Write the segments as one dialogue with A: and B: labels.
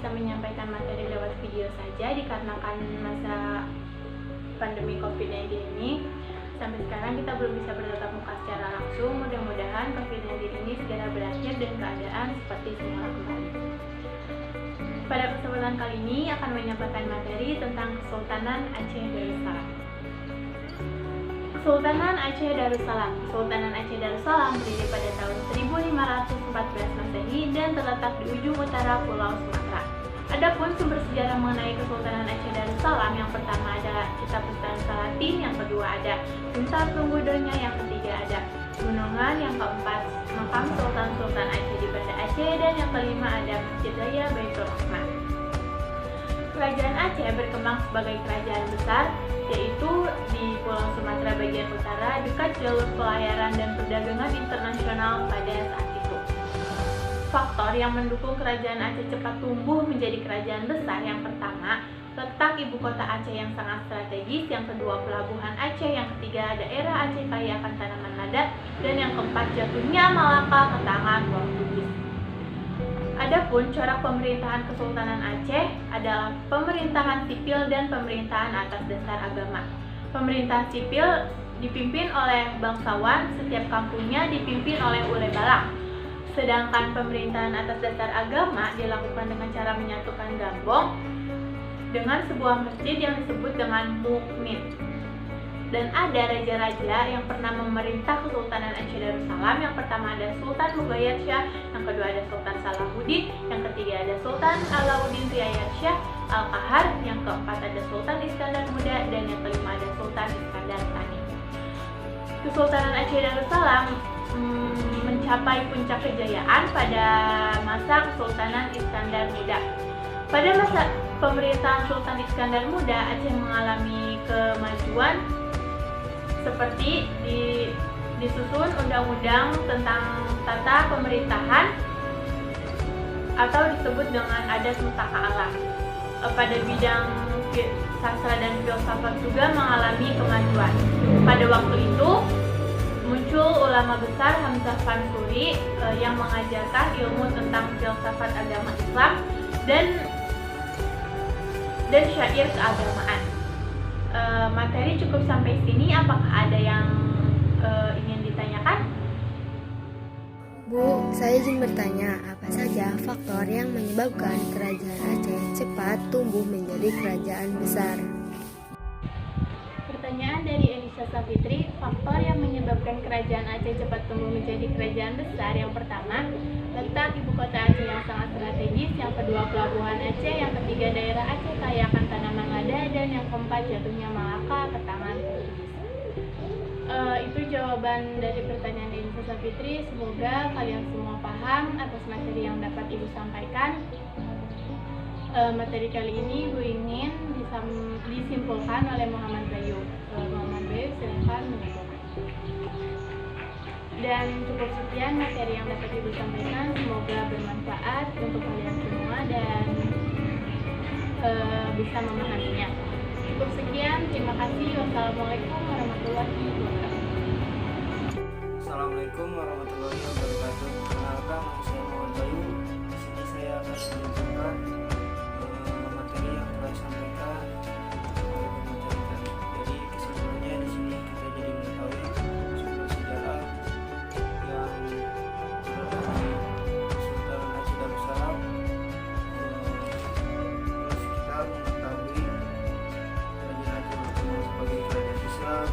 A: bisa menyampaikan materi lewat video saja dikarenakan masa pandemi COVID-19 ini. Sampai sekarang kita belum bisa bertatap muka secara langsung. Mudah-mudahan COVID-19 ini segera berakhir dan keadaan seperti semula kembali. Pada kesempatan kali ini akan menyampaikan materi tentang Kesultanan Aceh Darussalam. Kesultanan Aceh Darussalam. Kesultanan Aceh Darussalam berdiri pada tahun 1514 Masehi dan terletak di ujung utara Pulau Sumatera. Adapun sumber sejarah mengenai Kesultanan Aceh Darussalam, yang pertama ada Kitab Ustaz Salatin, yang kedua ada Untar Tunggudonya, yang ketiga ada Gunungan, yang keempat makam Sultan Aceh di Banda Aceh, dan yang kelima ada Masjid Raya Baitur Rahman. Kerajaan Aceh berkembang sebagai kerajaan besar, yaitu di Pulau Sumatera bagian utara dekat jalur pelayaran dan perdagangan internasional pada saat itu. Faktor yang mendukung kerajaan Aceh cepat tumbuh menjadi kerajaan besar, yang pertama, letak ibu kota Aceh yang sangat strategis, yang kedua, pelabuhan Aceh, yang ketiga, daerah Aceh kaya akan tanaman lada, dan yang keempat, jatuhnya Malaka ke tangan Portugis. Adapun corak pemerintahan Kesultanan Aceh adalah pemerintahan sipil dan pemerintahan atas dasar agama. Pemerintahan sipil dipimpin oleh bangsawan, setiap kampungnya dipimpin oleh ule balang. Sedangkan pemerintahan atas dasar agama dilakukan dengan cara menyatukan gambong dengan sebuah masjid yang disebut dengan mukmin. Dan ada raja-raja yang pernah memerintah Kesultanan Aceh Darussalam. Yang pertama ada Sultan Mugayyad Shah, yang kedua ada Sultan Salahuddin, yang ketiga ada Sultan Alauddin Riayat Shah Al-Qahar, yang keempat ada Sultan Iskandar Muda, dan yang kelima ada Sultan Iskandar Tsani. Kesultanan Aceh Darussalam mencapai puncak kejayaan pada masa Kesultanan Iskandar Muda. Pada masa pemerintahan Sultan Iskandar Muda, Aceh mengalami kemajuan seperti disusun undang-undang tentang tata pemerintahan atau disebut dengan adat mustaka alam. Pada bidang sastra dan filsafat juga mengalami kemajuan. Pada waktu itu muncul ulama besar Hamzah Fansuri yang mengajarkan ilmu tentang filsafat agama Islam dan syair keagamaan. Materi cukup sampai sini. Apakah ada yang ingin ditanyakan?
B: Bu, saya izin bertanya, apa saja faktor yang menyebabkan kerajaan Aceh cepat tumbuh menjadi kerajaan besar?
A: Pertanyaan dari Elisa Safitri, faktor yang menyebabkan kerajaan Aceh cepat tumbuh menjadi kerajaan besar. Yang pertama, letak ibu kota Aceh yang sangat strategis, yang kedua, pelabuhan Aceh, yang ketiga, daerah Aceh kaya akan tanaman lada, dan yang keempat, jatuhnya Malaka ke tangan Portugis. Itu jawaban dari pertanyaan Elisa Safitri. Semoga kalian semua paham atas materi yang dapat Ibu sampaikan. Materi kali ini Ibu ingin disimpulkan oleh Muhammad Bayu. Muhammad Bayu, silakan menyimpulkan. Dan cukup sekian materi yang dapat Ibu sampaikan. Semoga bermanfaat untuk kalian semua dan bisa memahaminya. Cukup sekian, terima kasih. Wassalamualaikum warahmatullahi wabarakatuh.
C: Assalamualaikum warahmatullahi wabarakatuh. Perkenalkan, saya Muhammad Bayu. Di sini saya akan menunjukkan materi yang telah disampaikan oleh pemateri tadi. Jadi kesimpulannya di sini kita jadi mengetahui sumber sejarah yang berada di Kesultanan Aceh Darussalam. Terus kita mengetahui kerajaan Aceh berkembang sebagai kerajaan Islam.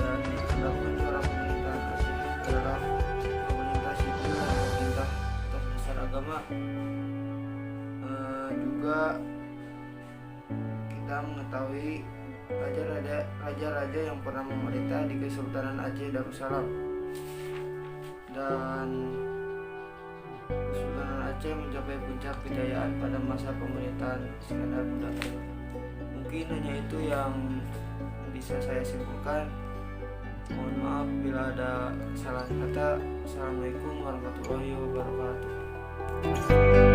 C: Dan adapun cara pemerintahan Aceh adalah pemerintah sipil dan pemerintah atas dasar agama. Juga kita mengetahui raja-raja yang pernah memerintah di Kesultanan Aceh Darussalam. Dan Kesultanan Aceh mencapai puncak kejayaan pada masa pemerintahan Iskandar Muda. Mungkin hanya itu yang bisa saya simpulkan. Mohon maaf bila ada salah kata. Assalamualaikum warahmatullahi wabarakatuh.